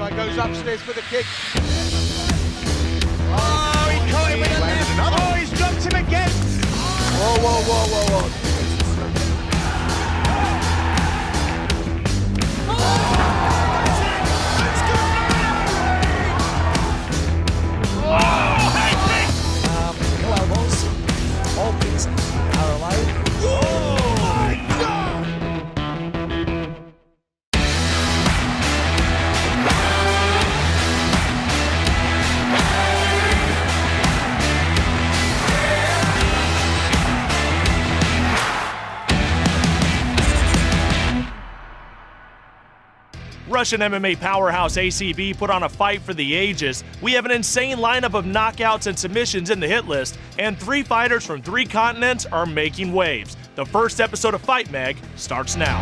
Guy goes upstairs for the kick. Oh, he caught him with a left. Oh, he's dropped him again. Whoa, whoa, whoa, whoa, whoa. Hawkins are allowed. Oh my God! Russian MMA powerhouse ACB put on a fight for the ages. We have an insane lineup of knockouts and submissions in the hit list, and 3 fighters from 3 continents are making waves. The first episode of Fight Mag starts now.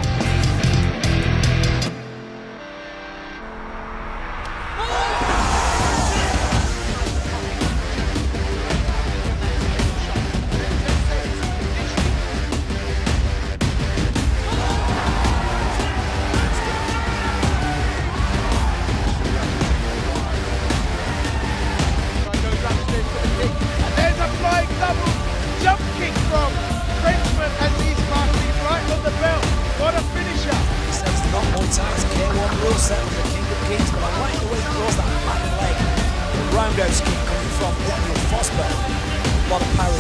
There's a flying double jump kick from Frenchman as he's marking right on the belt. What a finisher. He says not more times. K1 will set for the King of Kings, but I like the way he throws that back leg. The roundhouse kick coming from Daniel Fosberg. A lot of power.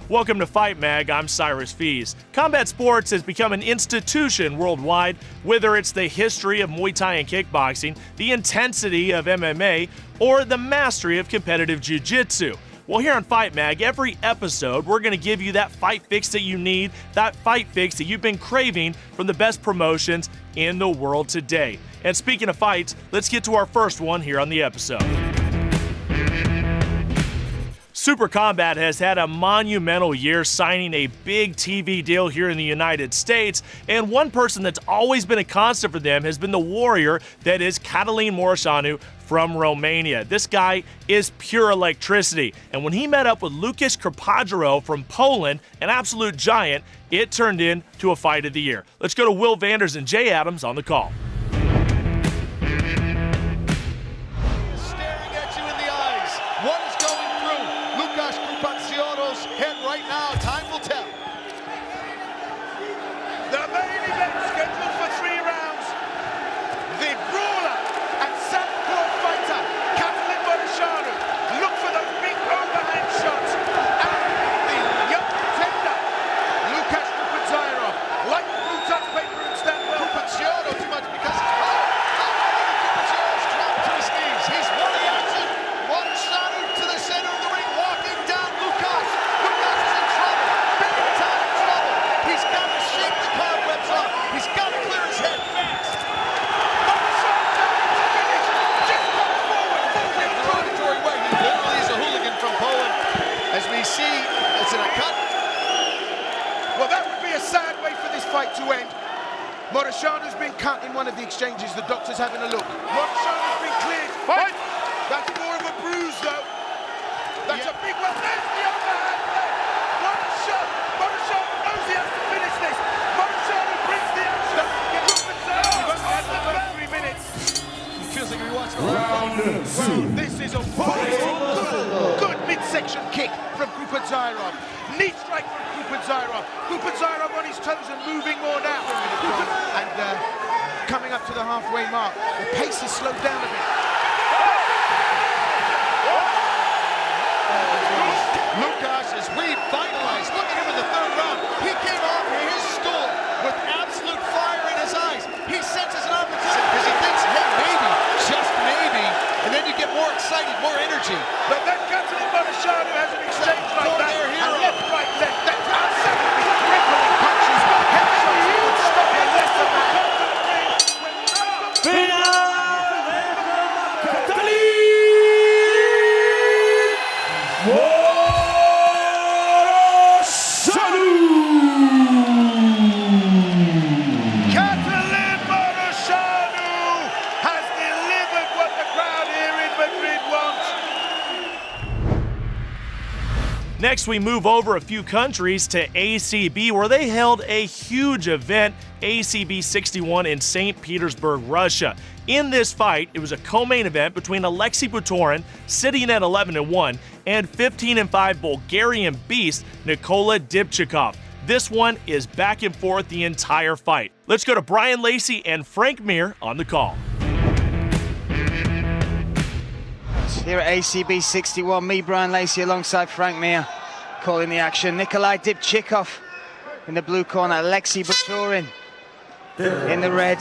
Welcome to Fight Mag, I'm Cyrus Fees. Combat sports has become an institution worldwide, whether it's the history of Muay Thai and kickboxing, the intensity of MMA, or the mastery of competitive jiu-jitsu. Well, here on Fight Mag, every episode, we're going to give you that fight fix that you need, that fight fix that you've been craving from the best promotions in the world today. And speaking of fights, let's get to our first one here on the episode. Super Combat has had a monumental year signing a big TV deal here in the United States, and one person that's always been a constant for them has been the warrior that is Cătălin Mureșanu from Romania. This guy is pure electricity, and when he met up with Łukasz Krpajiero from Poland, an absolute giant, it turned into a fight of the year. Let's go to Will Vanders and Jay Adams on the call. Staring at you in the eyes. What is going through Łukasz Krpajioro's head right now? Time will tell. The main event scheduled for 3 rounds. The brawler and southpaw fighter, Cătălin Mureșanu. Look for the big overhand shots. And the young contender, Łukasz Krpajiero. Like blue touch paper and stand well. Krpajiero too much because Krpajiero's dropped to his knees. He's won the action. Mureșanu to the center of the ring, walking down Łukasz. Łukasz is in trouble, big time trouble. He's got to shake the cobwebs off. He's got to clear his head fast. Derogatory way. He literally is a hooligan from Poland. As we see, it's in a cut. Well, that would be a sad way for this fight to end. Mureșanu's been cut in one of the exchanges. The doctor's having a look. Mureșanu's been cleared. Fight! That's more of a bruise, though. That's a big one. There's the overhand leg. Mureșanu knows he has to finish this. Mureșanu brings the action. About 3 minutes. He feels like we watched This is a good midsection kick from Krpajiero. Knee strike from Krpajiero. Krpajiero on his toes and moving more now. And coming up to the halfway mark, the pace has slowed down a bit. Next, we move over a few countries to ACB, where they held a huge event, ACB 61 in St. Petersburg, Russia. In this fight, it was a co-main event between Alexei Butorin, sitting at 11-1, and 15-5 Bulgarian beast Nikola Dibchikov. This one is back and forth the entire fight. Let's go to Brian Lacey and Frank Mir on the call. Here at ACB 61, me, Brian Lacey, alongside Frank Mir, calling the action. Nikolai Dibchikov in the blue corner, Alexei Butorin in the red.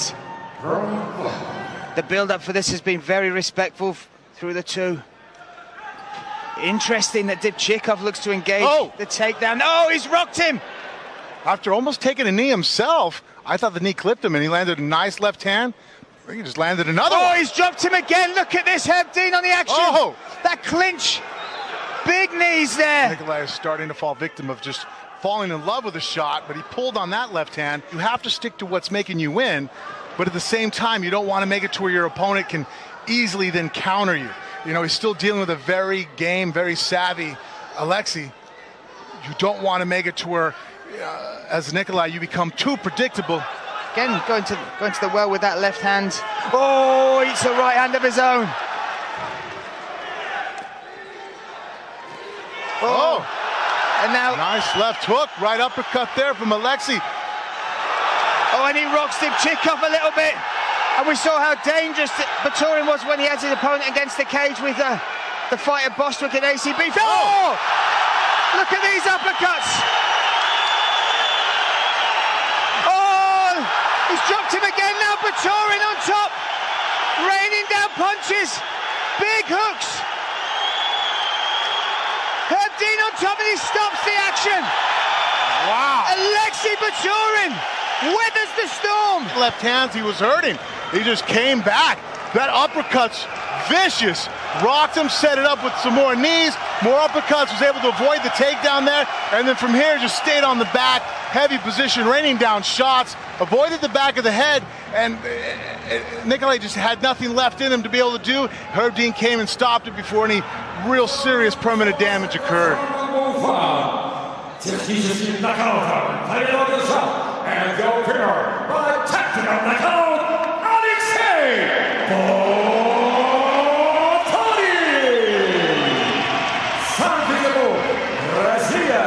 The build-up for this has been very respectful through the two. Interesting that Dibchikov looks to engage the takedown. Oh, he's rocked him! After almost taking a knee himself, I thought the knee clipped him, and he landed a nice left hand. He just landed another one. He's dropped him again. Look at this, Herb Dean on the action. That clinch. Big knees there. Nikolai is starting to fall victim of just falling in love with the shot, but he pulled on that left hand. You have to stick to what's making you win, but at the same time, you don't want to make it to where your opponent can easily then counter you. You know, he's still dealing with a very game, very savvy Alexei. You don't want to make it to where, as Nikolai, you become too predictable. Again, going to the well with that left hand. Oh, eats a right hand of his own. And now... Nice left hook, right uppercut there from Alexei. And he rocks Dibchikov a little bit. And we saw how dangerous Butorin was when he had his opponent against the cage with the fight at Bostwick at ACB. Look at these uppercuts. He's dropped him again now, Butorin on top. Raining down punches. Big hooks. Herb Dean on top, and he stops the action. Wow. Alexei Butorin weathers the storm. Left hands, he was hurting. He just came back. That uppercut's vicious. Rocked him, set it up with some more knees, more uppercuts, was able to avoid the takedown there, and then from here just stayed on the back, heavy position, raining down shots, avoided the back of the head, and Nikolai just had nothing left in him to be able to do. Herb Dean came and stopped it before any real serious permanent damage occurred. And the winner by technical knockout, Alexei Butorin! Santiago, Brazil.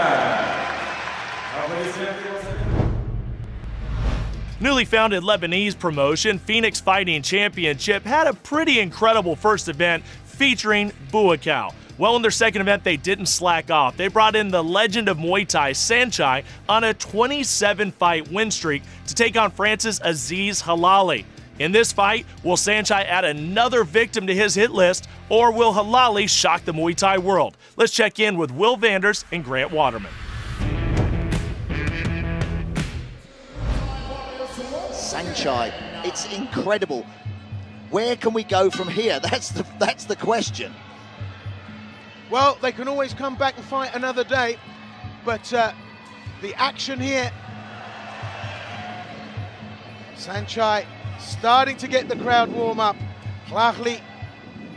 Newly founded Lebanese promotion, Phoenix Fighting Championship, had a pretty incredible first event featuring Buakaw. Well, in their second event, they didn't slack off. They brought in the legend of Muay Thai, Saenchai, on a 27-fight win streak to take on France's Aziz Halali. In this fight, will Saenchai add another victim to his hit list, or will Halali shock the Muay Thai world? Let's check in with Will Vanders and Grant Waterman. Saenchai, it's incredible. Where can we go from here? That's the question. Well, they can always come back and fight another day, but the action here, Saenchai starting to get the crowd warm up. Hlahli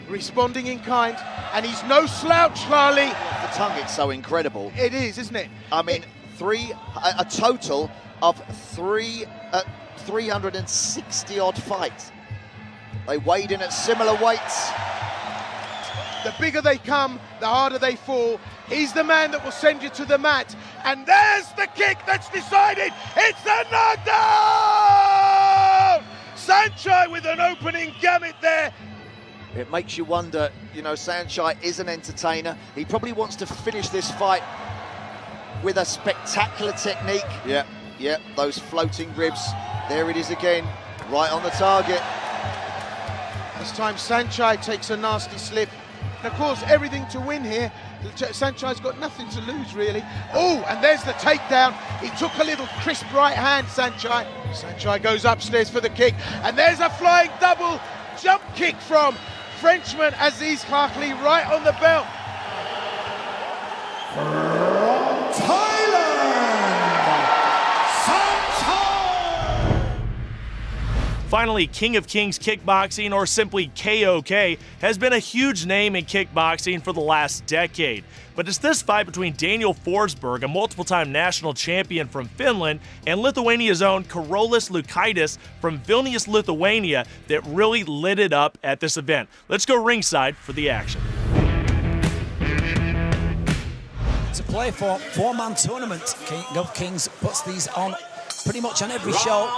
responding in kind, and he's no slouch, Hlahli. The tongue, it's so incredible. It is, isn't it? I mean, a total of 360 odd fights. They weighed in at similar weights. The bigger they come, the harder they fall. He's the man that will send you to the mat. And there's the kick that's decided. It's a knockdown! Saenchai with an opening gamut there. It makes you wonder, you know, Saenchai is an entertainer. He probably wants to finish this fight with a spectacular technique. Yeah, those floating ribs. There it is again, right on the target. This time Saenchai takes a nasty slip. And of course, everything to win here. Saenchai's got nothing to lose, really. Oh, and there's the takedown. He took a little crisp right hand, Saenchai. Saenchai goes upstairs for the kick. And there's a flying double jump kick from Frenchman Aziz Hlahli right on the belt. From Thailand, Saenchai! Finally, King of Kings Kickboxing, or simply KOK, has been a huge name in kickboxing for the last decade. But it's this fight between Daniel Forsberg, a multiple-time national champion from Finland, and Lithuania's own Karolis Lukaitis from Vilnius, Lithuania, that really lit it up at this event. Let's go ringside for the action. To play for four-man tournament, King of Kings puts these on pretty much on every show.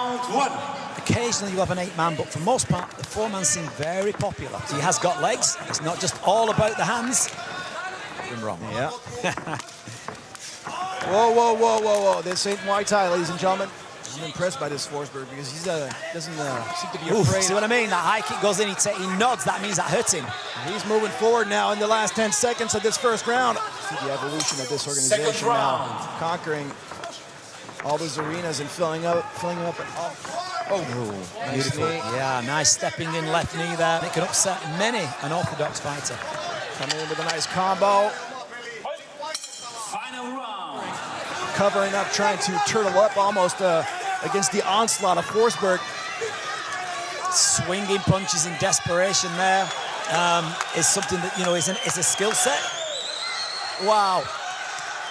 Occasionally you have an 8-man, but for the most part, the 4-man seem very popular. He has got legs. It's not just all about the hands. I'm wrong. Yeah. Whoa, whoa, whoa, whoa, whoa. This ain't Muay Thai, ladies and gentlemen. I'm impressed by this Forsberg because he doesn't seem to be afraid. See what I mean? That high kick goes in, he nods. That means that hurts him. He's moving forward now in the last 10 seconds of this first round. See the evolution of this organization now, conquering all those arenas and filling up. Nice Beautiful. knee. Yeah, nice stepping in left knee there. It can upset many an orthodox fighter. Coming in with a nice combo. Final round. Covering up, trying to turtle up almost against the onslaught of Forsberg. Swinging punches in desperation there is something that, you know, is a skill set. Wow.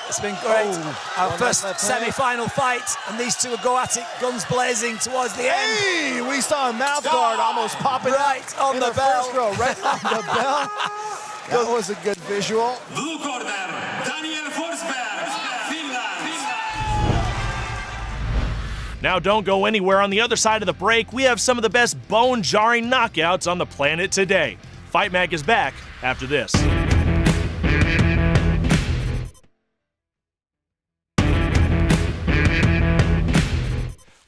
It's been great. Our first semi-final fight, and these two will go at it, guns blazing towards the end. Hey, we saw a mouth guard almost popping right out on the bell. First row, right on the bell. That was a good visual. Blue corner, Daniel Forsberg, Finland. Now don't go anywhere. On the other side of the break, we have some of the best bone-jarring knockouts on the planet today. Fight Mag is back after this.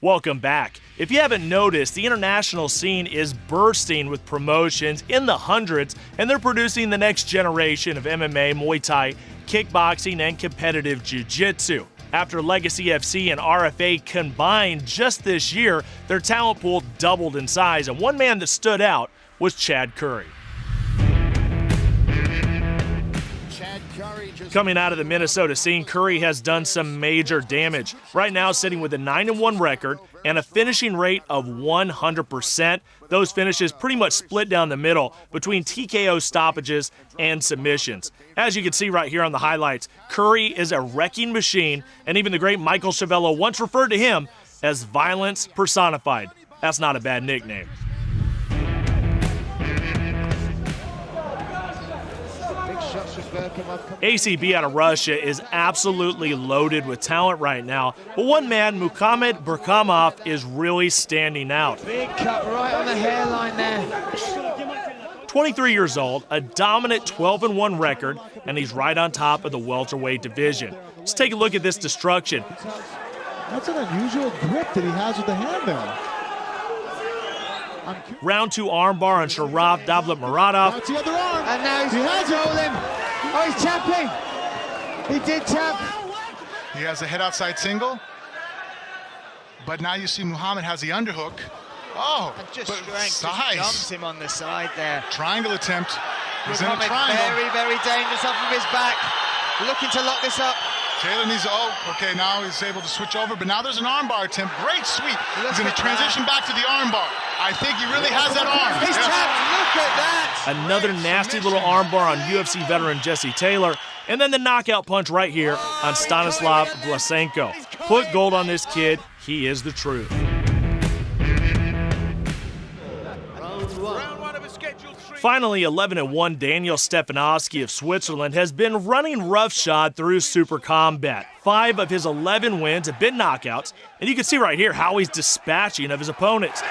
Welcome back. If you haven't noticed, the international scene is bursting with promotions in the hundreds, and they're producing the next generation of MMA, Muay Thai, kickboxing, and competitive jiu-jitsu. After Legacy FC and RFA combined just this year, their talent pool doubled in size, and one man that stood out was Chad Curry. Coming out of the Minnesota scene, Curry has done some major damage. Right now sitting with a 9-1 record and a finishing rate of 100%. Those finishes pretty much split down the middle between TKO stoppages and submissions. As you can see right here on the highlights, Curry is a wrecking machine, and even the great Michael Schiavello once referred to him as violence personified. That's not a bad nickname. ACB out of Russia is absolutely loaded with talent right now, but one man, Muhammad Burkamov, is really standing out. Big cut right on the hairline there. 23 years old, a dominant 12-1 record, and he's right on top of the welterweight division. Let's take a look at this destruction. That's an unusual grip that he has with the hand there. Round 2 armbar on Sharaf Davletmuratov. That's the other arm. And now he's rolling. Oh, he's tapping. He did tap. He has a head outside single. But now you see Muhammad has the underhook. Oh, And just but strength size. just jumps him on the side there. Triangle attempt. He's in a Muhammad triangle. very, very dangerous off of his back. Looking to lock this up. Taylor needs to, okay, now he's able to switch over, but now there's an armbar attempt. Great sweep. Look He's going at to transition back to the armbar. I think he really has that arm. He's tapped. Look at that. Another nasty little armbar on UFC veteran Jesse Taylor, and then the knockout punch right here on Stanislav Vlasenko. Put gold on this kid. He is the truth. Finally, 11-1 Daniel Stefanovski of Switzerland has been running roughshod through Super Combat. 5 of his 11 wins have been knockouts, and you can see right here how he's dispatching of his opponents.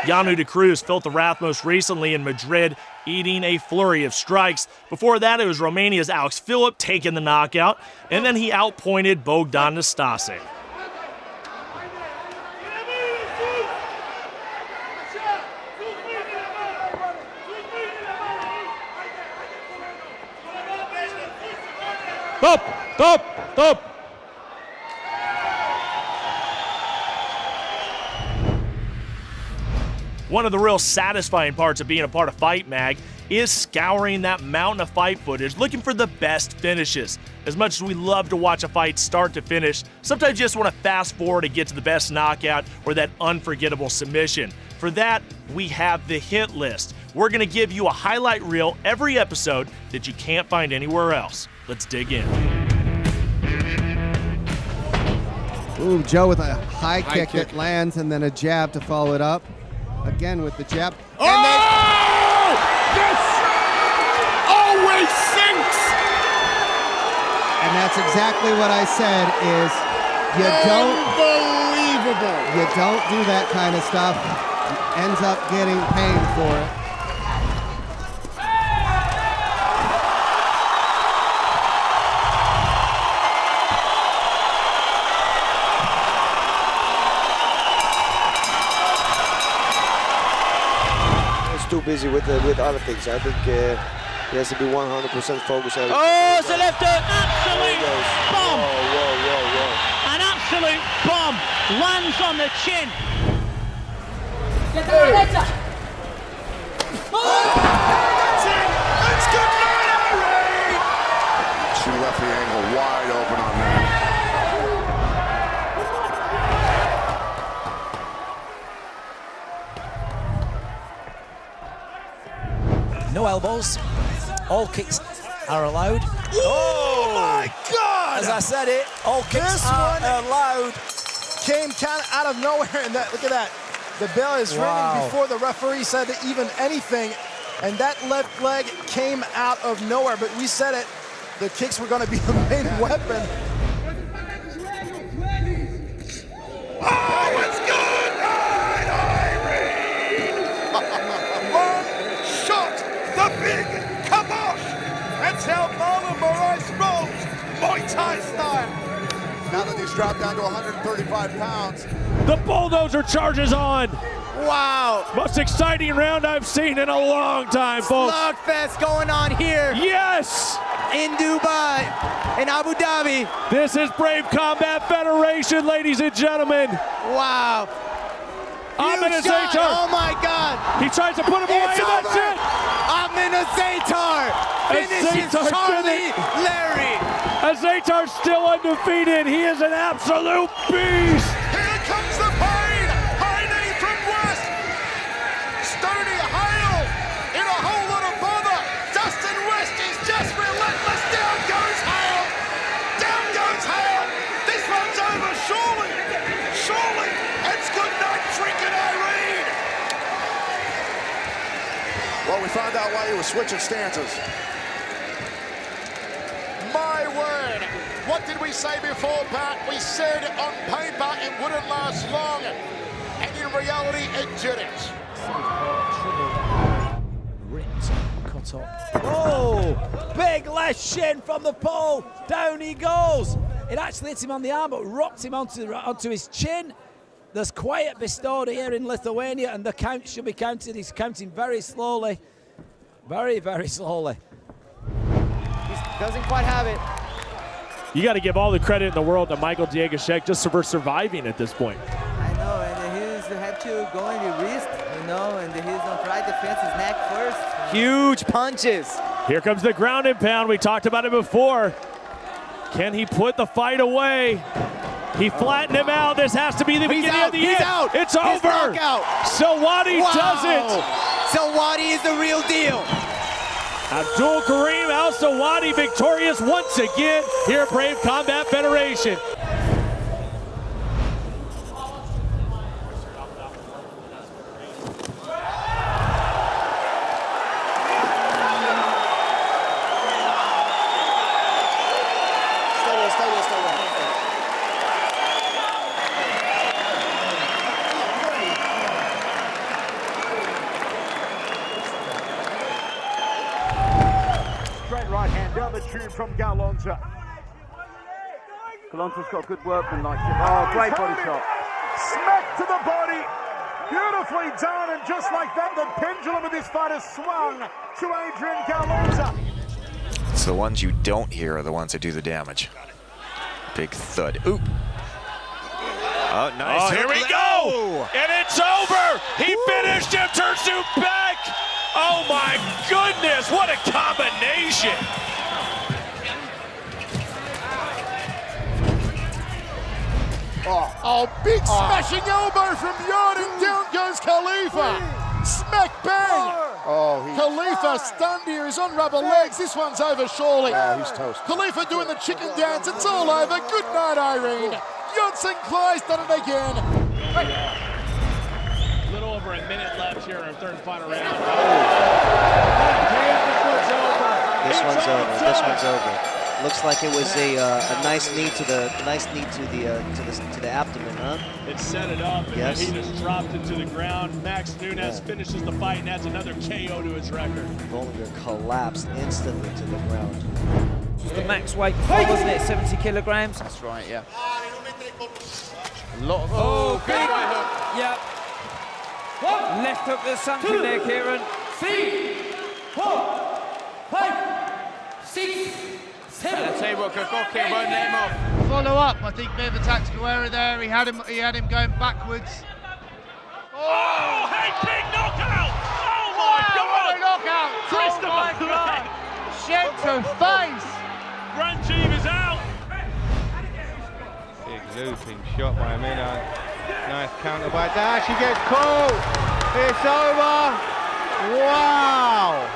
Janu de Cruz felt the wrath most recently in Madrid, eating a flurry of strikes. Before that, it was Romania's Alex Philipp taking the knockout, and then he outpointed Bogdan Nastase. Stop! One of the real satisfying parts of being a part of Fight Mag is scouring that mountain of fight footage, looking for the best finishes. As much as we love to watch a fight start to finish, sometimes you just want to fast forward and get to the best knockout or that unforgettable submission. For that, we have the hit list. We're going to give you a highlight reel every episode that you can't find anywhere else. Let's dig in. Ooh, Joe with a high kick that lands and then a jab to follow it up. Again with the jab. Oh! This always sinks! And that's exactly what I said is you don't do that kind of stuff. Ends up getting paid for it. Too busy with other things. I think he has to be 100% focused. Oh, it's a left hook! Absolute bomb! Whoa. An absolute bomb lands on the chin. That's it! That's good night, Irene! She left the angle wide open on that. No elbows. All kicks are allowed. Oh my God! As I said it, all kicks This are one allowed. Came kind of out of nowhere, and look at that. The bell is ringing before the referee said even anything, and that left leg came out of nowhere. But we said it, the kicks were going to be the main weapon. Oh, it's good night, Irene! One shot, the big kabosh! That's how Marlon Moraes rolls, Muay Thai style. Now that he's dropped down to 135 pounds. The Bulldozer charges on. Wow. Most exciting round I've seen in a long time, folks. Slugfest going on here. Yes. In Dubai, in Abu Dhabi. This is Brave Combat Federation, ladies and gentlemen. Wow. Amina Zaitar. Oh my God. He tries to put him away, and that's it. Amina Zaitar finishes Charlie Larry. As Zaitar's still undefeated, he is an absolute beast. Here comes the pain! High knee from West! Stoney Hale in a whole lot of bother! Dustin West is just relentless! Down goes Hale! Down goes Hale! This one's over, surely! Surely! It's good night, freaking Irene! Well, we found out why he was switching stances. My word! What did we say before, Pat? We said on paper it wouldn't last long, and in reality it didn't. Ripped, cut up. Oh, big left shin from the pole. Down he goes. It actually hit him on the arm, but rocked him onto his chin. There's quiet bestowed here in Lithuania, and the count should be counted. He's counting very slowly. Very, very slowly. Doesn't quite have it. You got to give all the credit in the world to Michael Diegashek just for surviving at this point. I know, and he's have to go in the wrist, you know, and he's gonna try to defend his neck first. Huge punches. Here comes the ground and pound. We talked about it before. Can he put the fight away? He flattened him out. This has to be the beginning of the end. Out. It's over. Selwady does it. Selwady is the real deal. Abdul Karim Al Selwady victorious once again here at Brave Combat Federation. Right hand down the tube from Galonza. Galonza's got good workmanlike. Oh, great body shot. Smack to the body. Beautifully done, and just like that, the pendulum of this fight has swung to Adrian Galonza. It's the ones you don't hear are the ones that do the damage. Big thud. Oop. Oh, nice. Oh, here we go. And it's over. over. He finished him, turns to back. Oh my goodness, what a combination. Oh, big smashing elbow from Yarden. Down goes Khalifa. Smack bang. Khalifa stunned here. He's on rubber legs. This one's over surely. He's toast. Khalifa doing the chicken dance. It's all over. Good night, Irene. Yodson Klei's done it again. A little over a minute left here in our third and final round. This one's over. This one's over. Looks like it was a nice knee to the abdomen, huh? It set it up, and Yes. he just dropped it to the ground. Max Nunes finishes the fight and adds another KO to his record. Bollinger collapsed instantly to the ground. The max weight before, wasn't it? 70 kilograms. That's right, yeah. A lot of big hook. Yep. Left hook that's sunk in there, Kieran. 3, 4, 5, 6, 7. I'll tell you what, Kokoki won't let him off. Follow up. I think bit of a tactical error there. He had him going backwards. Oh, hey, big knockout! Oh my God! What a knockout! Christopher Oh my God! Shit to face! Ranjiv is out. Big looping shot by Amina. Nice counter by Dash. He gets caught. It's over. Wow!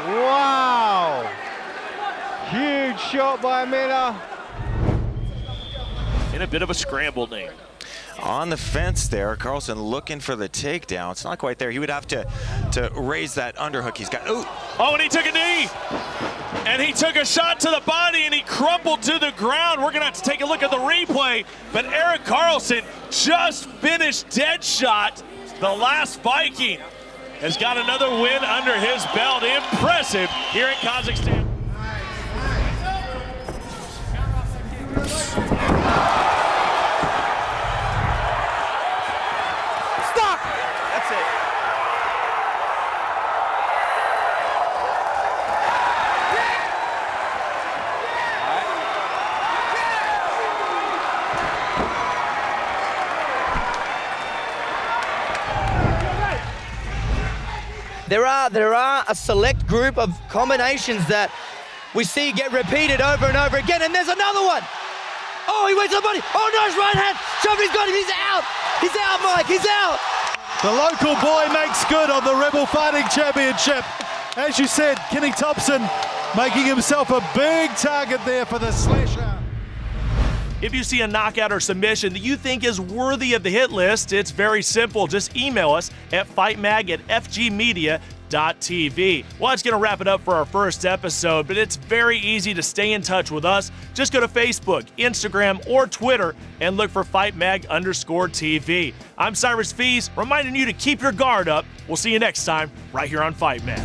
Wow! Huge shot by Amina. In a bit of a scramble, Nate. On the fence there, Carlson looking for the takedown. It's not quite there. He would have to raise that underhook he's got. Oh, and he took a knee. And he took a shot to the body, and he crumpled to the ground. We're going to have to take a look at the replay. But Erik Karlsson just finished Deadshot. The last Viking has got another win under his belt. Impressive here in Kazakhstan. Stop! That's it. There are a select group of combinations that we see get repeated over and over again, and there's another one. Oh, he went to the body. Oh, nice right hand. Somebody's got him. He's out. He's out, Mike. He's out. The local boy makes good on the Rebel Fighting Championship. As you said, Kenny Thompson making himself a big target there for the slasher. If you see a knockout or submission that you think is worthy of the hit list, it's very simple. Just email us at fightmag@fgmedia.tv. Well, that's going to wrap it up for our first episode, but it's very easy to stay in touch with us. Just go to Facebook, Instagram, or Twitter and look for FightMag_TV. I'm Cyrus Fees, reminding you to keep your guard up. We'll see you next time right here on Fight Mag.